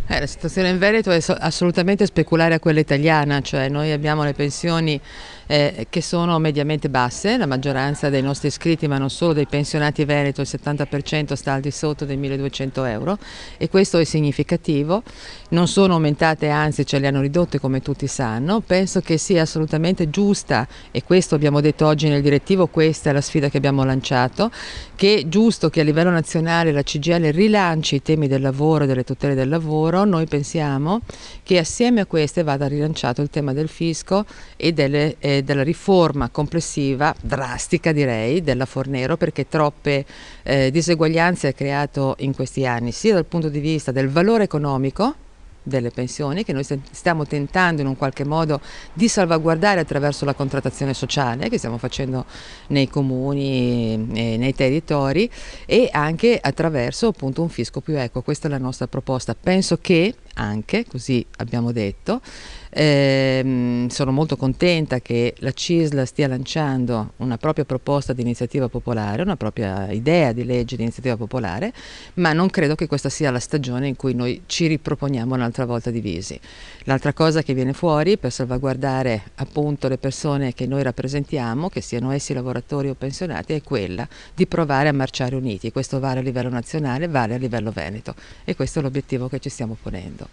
La situazione in Veneto è assolutamente speculare a quella italiana, cioè noi abbiamo le pensioni che sono mediamente basse, la maggioranza dei nostri iscritti, ma non solo dei pensionati veneto, il 70% sta al di sotto dei 1200 euro e questo è significativo, non sono aumentate, anzi ce le hanno ridotte come tutti sanno. Penso che sia assolutamente giusta, e questo abbiamo detto oggi nel direttivo, questa è la sfida che abbiamo lanciato, che è giusto che a livello nazionale la CGIL rilanci i temi del lavoro e delle tutele del lavoro. Noi pensiamo che assieme a queste vada rilanciato il tema del fisco e della riforma complessiva, drastica direi, della Fornero, perché troppe diseguaglianze ha creato in questi anni, sia dal punto di vista del valore economico delle pensioni, che noi stiamo tentando in un qualche modo di salvaguardare attraverso la contrattazione sociale che stiamo facendo nei comuni e nei territori, e anche attraverso appunto un fisco più equo. Questa è la nostra proposta. Penso che anche, così abbiamo detto, sono molto contenta che la CISL stia lanciando una propria proposta di iniziativa popolare, una propria idea di legge di iniziativa popolare, ma non credo che questa sia la stagione in cui noi ci riproponiamo un'altra volta divisi. L'altra cosa che viene fuori per salvaguardare appunto le persone che noi rappresentiamo, che siano essi lavoratori o pensionati, è quella di provare a marciare uniti. Questo vale a livello nazionale, vale a livello veneto, e questo è l'obiettivo che ci stiamo ponendo.